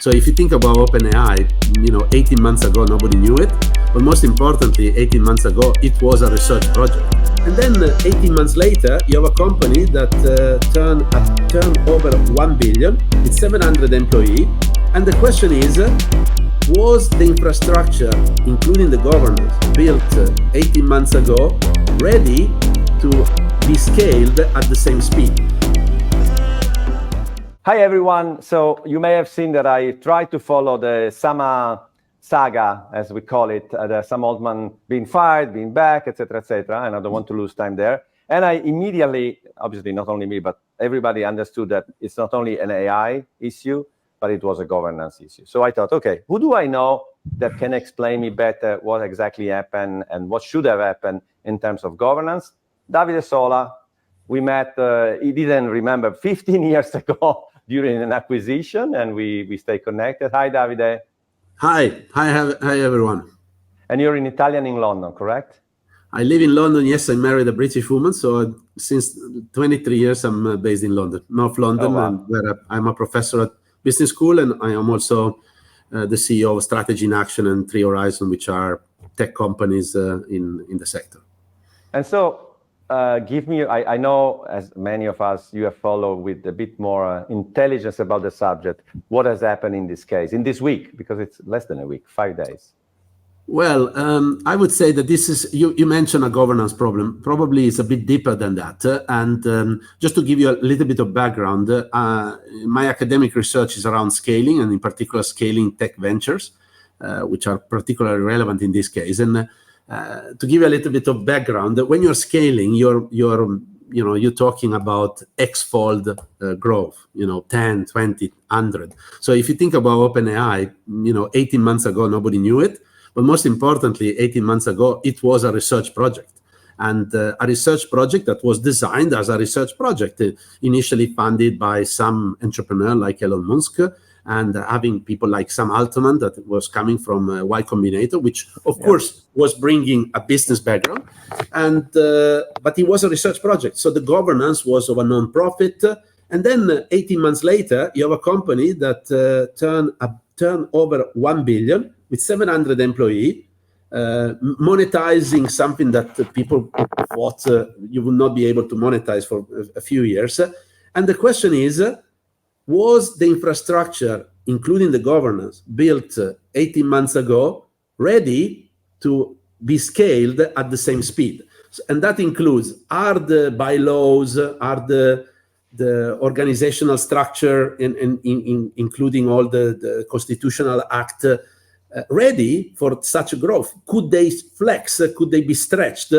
So if you think about OpenAI, 18 months ago, nobody knew it. But most importantly, 18 months ago, it was a research project. And then 18 months later, you have a company that turned over 1 billion with 700 employees. And the question is, was the infrastructure, including the governance, built 18 months ago, ready to be scaled at the same speed? Hi everyone. So you may have seen that I tried to follow the Sama-Saga, as we call it, Sam Altman being fired, being back, etc., and I don't want to lose time there. And I immediately, obviously not only me, but everybody understood that it's not only an AI issue, but it was a governance issue. So I thought, okay, who do I know that can explain me better what exactly happened and what should have happened in terms of governance? Davide Sola. We met, he didn't remember, 15 years ago during an acquisition, and we stay connected. Hi, Davide. Hi everyone. And you're in Italian in London, correct? I live in London. Yes, I married a British woman. So since 23 years, I'm based in London, North London, and where I'm a professor at business school, and I am also the CEO of Strategy in Action and Three Horizon, which are tech companies in the sector. And so, give me, I know, as many of us, you have followed with a bit more intelligence about the subject. What has happened in this case, in this week, because it's less than a week, 5 days? Well, I would say that this is, you mentioned a governance problem. Probably it's a bit deeper than that. And just to give you a little bit of background, my academic research is around scaling, and in particular scaling tech ventures, which are particularly relevant in this case. And to give you a little bit of background, when you're scaling, you're talking about X-fold growth, 10, 20, 100. So if you think about OpenAI, 18 months ago, nobody knew it. But most importantly, 18 months ago, it was a research project. And a research project that was designed as a research project, initially funded by some entrepreneur like Elon Musk, and having people like Sam Altman that was coming from Y Combinator, which of course was bringing a business background. And but it was a research project. So the governance was of a non-profit. And then 18 months later, you have a company that turned over 1 billion with 700 employees, monetizing something that people thought you would not be able to monetize for a few years. And the question is, was the infrastructure, including the governance, built 18 months ago, ready to be scaled at the same speed? And that includes, are the bylaws, are the organizational structure, including all the constitutional act, ready for such a growth? Could they flex? Could they be stretched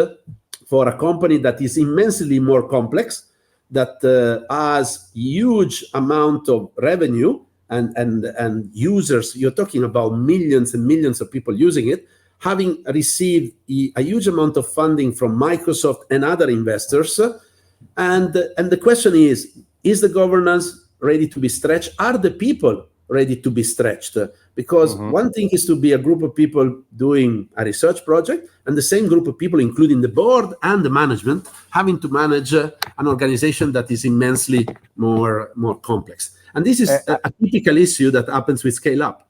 for a company that is immensely more complex, that has huge amount of revenue and users? You're talking about millions and millions of people using it, having received a huge amount of funding from Microsoft and other investors. And the question is the governance ready to be stretched? Are the people ready to be stretched? Because one thing is to be a group of people doing a research project, and the same group of people, including the board and the management, having to manage an organization that is immensely more complex. And this is a typical issue that happens with scale up.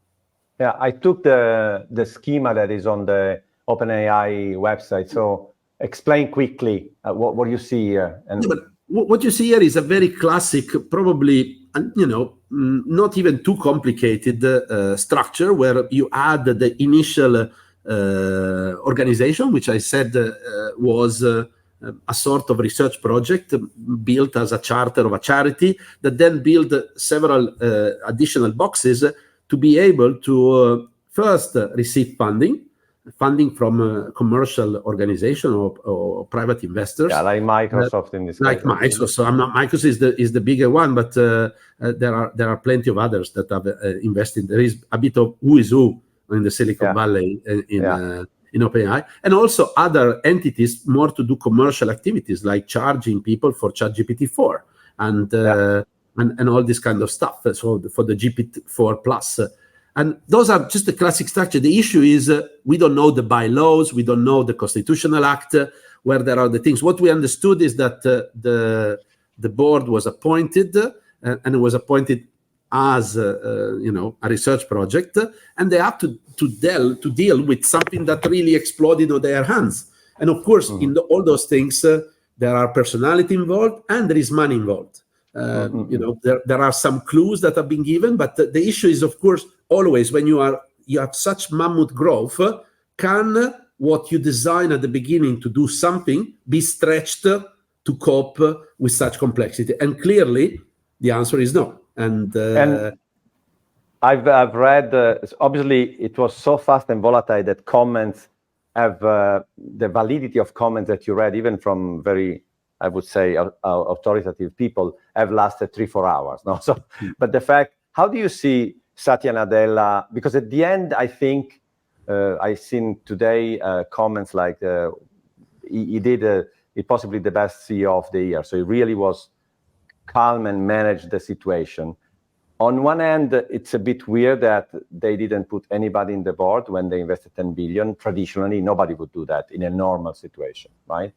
Yeah, I took the schema that is on the OpenAI website. So explain quickly what you see here. And but what you see here is a very classic, probably, not even too complicated structure, where you add the initial organization, which I said was a sort of research project built as a charter of a charity, that then built several additional boxes to be able to first receive funding from a commercial organization or private investors. Yeah, like Microsoft in this case. Like Microsoft. So Microsoft is the bigger one, but there are plenty of others that have invested. There is a bit of who is who in the Silicon Valley in OpenAI, and also other entities more to do commercial activities like charging people for ChatGPT-4 and all this kind of stuff. So for the GPT-4 Plus. And those are just the classic structure. The issue is we don't know the bylaws, we don't know the constitutional act, where there are the things. What we understood is that the board was appointed, and it was appointed as a research project, and they have to deal with something that really exploded on their hands. And of course, in all those things, there are personality involved and there is money involved. There are some clues that have been given, but the issue is, of course, always when you have such mammoth growth, can what you design at the beginning to do something be stretched to cope with such complexity? And clearly, the answer is no. And I've read, obviously, it was so fast and volatile that comments have the validity of comments that you read, even from very, I would say, authoritative people, have lasted 3-4 hours. No, so, but the fact, how do you see Satya Nadella? Because at the end, I think I've seen today comments like he possibly the best CEO of the year. So he really was calm and managed the situation. On one hand, it's a bit weird that they didn't put anybody in the board when they invested 10 billion. Traditionally, nobody would do that in a normal situation, right?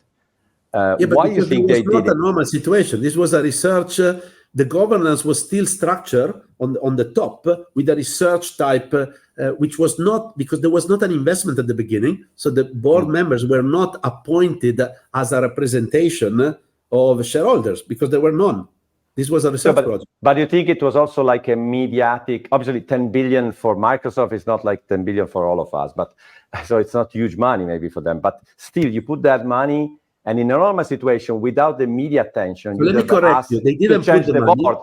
Why do you think they did it? It was not a normal situation. This was a research. The governance was still structured on the top with a research type, which was not, because there was not an investment at the beginning. So the board members were not appointed as a representation of shareholders because there were none. This was a research project. But you think it was also like a mediatic, obviously 10 billion for Microsoft is not like 10 billion for all of us, but so it's not huge money maybe for them, but still you put that money, and in a normal situation without the media attention, let me correct you. They didn't put the money. Board.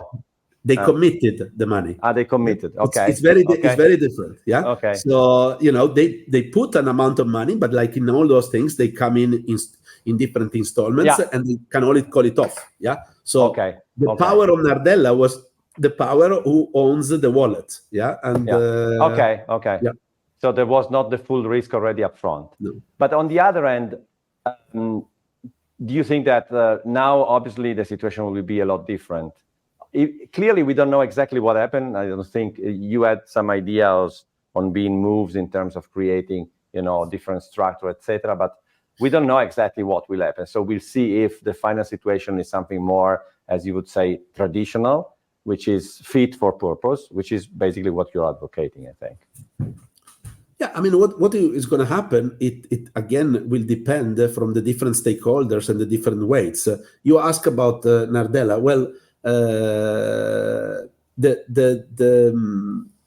They committed the money. They committed. Okay. It's very different. Yeah. Okay. So they put an amount of money, but like in all those things, they come in different installments, and they can only call it off. Yeah. So the power of Nardella was the power who owns the wallet. Yeah. And okay. Yeah. So there was not the full risk already up front. No. But on the other end, do you think that now obviously the situation will be a lot different? Clearly, we don't know exactly what happened. I don't think you had some ideas on being moves in terms of creating, different structure, etc. But we don't know exactly what will happen. So we'll see if the final situation is something more, as you would say, traditional, which is fit for purpose, which is basically what you're advocating, I think. Yeah, I mean, what is going to happen, it again will depend from the different stakeholders and the different weights. You ask about Nardella. Well,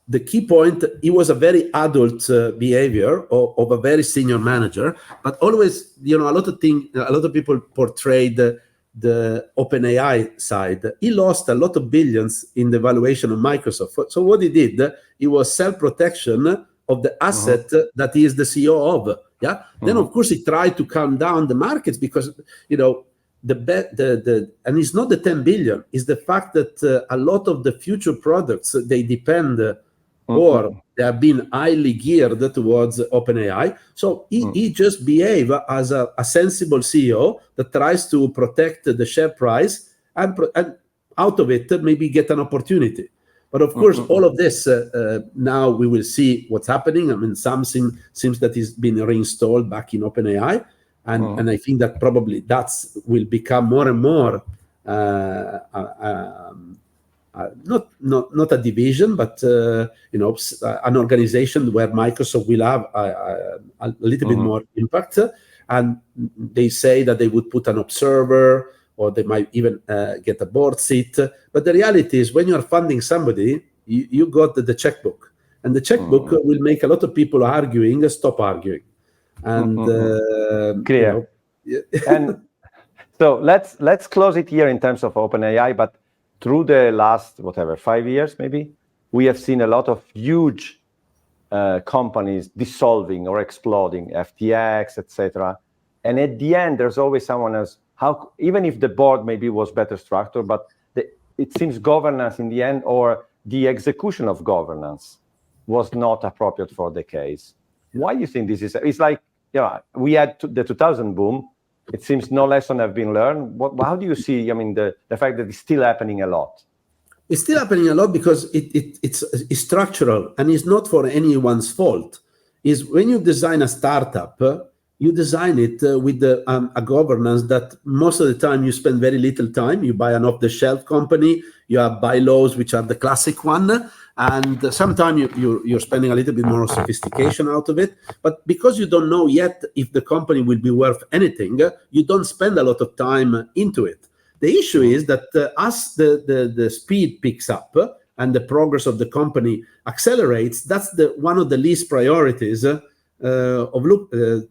the key point, he was a very adult behavior of a very senior manager, but always, a lot of people portrayed the OpenAI side. He lost a lot of billions in the valuation of Microsoft. So what he did, it was self-protection of the asset that he is the CEO of. Yeah. Then of course he tried to calm down the markets because and it's not the 10 billion, it's the fact that a lot of the future products they depend or they have been highly geared towards OpenAI. So he just behave as a sensible CEO that tries to protect the share price and out of it maybe get an opportunity. But of course, all of this, now we will see what's happening. I mean, something seems that is been reinstalled back in OpenAI. And I think that probably will become more and more, not a division, but, an organization where Microsoft will have a little bit more impact. And they say that they would put an observer, or they might even get a board seat. But the reality is, when you are funding somebody, you got the checkbook. And the checkbook will make a lot of people arguing stop arguing. And clear. And so let's close it here in terms of OpenAI. But through the last 5 years, maybe, we have seen a lot of huge companies dissolving or exploding, FTX, etc. And at the end, there's always someone else. Even if the board maybe was better structured, but it seems governance in the end, or the execution of governance, was not appropriate for the case. Why do you think this is? It's like, we had the 2000 boom. It seems no lesson have been learned. How do you see, the fact that it's still happening a lot? It's still happening a lot because it's structural, and it's not for anyone's fault. Is when you design a startup, you design it with a governance that most of the time you spend very little time. You buy an off-the-shelf company, you have bylaws, which are the classic one, and sometimes you're spending a little bit more sophistication out of it. But because you don't know yet if the company will be worth anything, you don't spend a lot of time into it. The issue is that as the speed picks up and the progress of the company accelerates, that's one of the least priorities to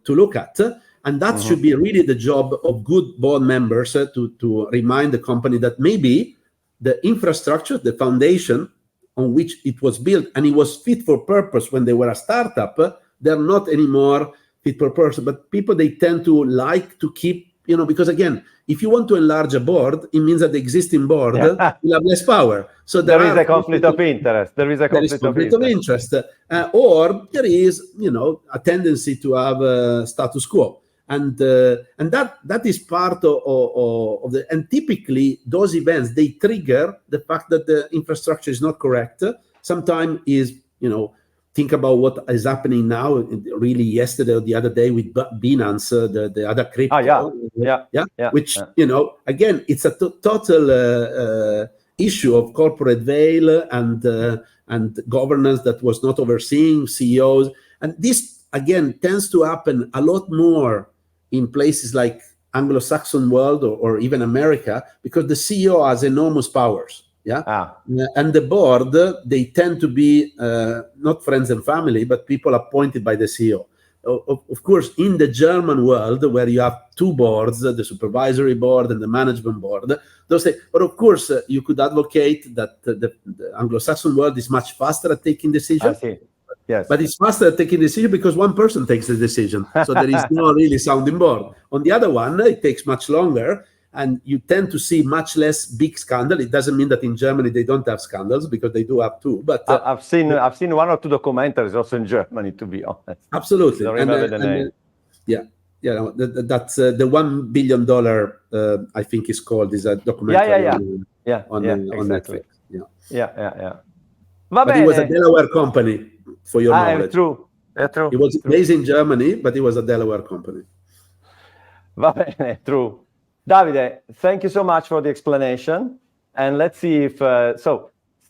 look at, and that should be really the job of good board members to remind the company that maybe the infrastructure, the foundation on which it was built, and it was fit for purpose when they were a startup, they're not anymore fit for purpose. But people, they tend to like to keep, because again, if you want to enlarge a board, it means that the existing board will have less power. So there is a conflict of interest. There is a conflict of interest. Or there is, a tendency to have status quo, and that is part of the. And typically, those events, they trigger the fact that the infrastructure is not correct. Sometimes is, think about what is happening now, really yesterday or the other day with Binance, the other crypto. Which, again, it's a total issue of corporate veil and governance that was not overseeing CEOs. And this, again, tends to happen a lot more in places like Anglo-Saxon world or even America, because the CEO has enormous powers. And the board, they tend to be not friends and family, but people appointed by the CEO. Of course, in the German world, where you have two boards, the supervisory board and the management board, those things. But of course, you could advocate that the Anglo-Saxon world is much faster at taking decisions. I see. Yes. But it's faster at taking decision because one person takes the decision. So there is no really sounding board. On the other one, it takes much longer. And you tend to see much less big scandal. It doesn't mean that in Germany they don't have scandals, because they do have too. But I've seen one or two documentaries also in Germany, to be honest. Absolutely. I don't remember the name. That's the $1 billion. I think is called, is a documentary on exactly. Netflix. But it was a Delaware company, for your knowledge. True. It was based in Germany, but it was a Delaware company. Va bene, true. Davide, thank you so much for the explanation. And let's see if,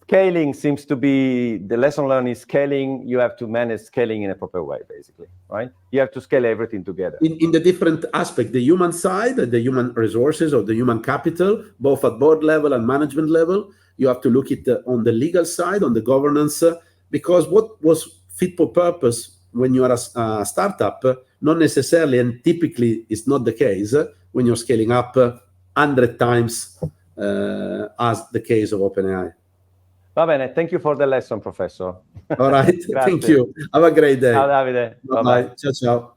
scaling seems to be, the lesson learned is scaling. You have to manage scaling in a proper way, basically, right? You have to scale everything together. In the different aspect, the human side, the human resources or the human capital, both at board level and management level, you have to look at on the legal side, on the governance, because what was fit for purpose when you are a startup, not necessarily, and typically is not the case when you're scaling up 100 times, as the case of OpenAI. Va bene, thank you for the lesson, Professor. All right, thank you. Have a great day. Ciao, Davide. Bye-bye. Ciao, ciao.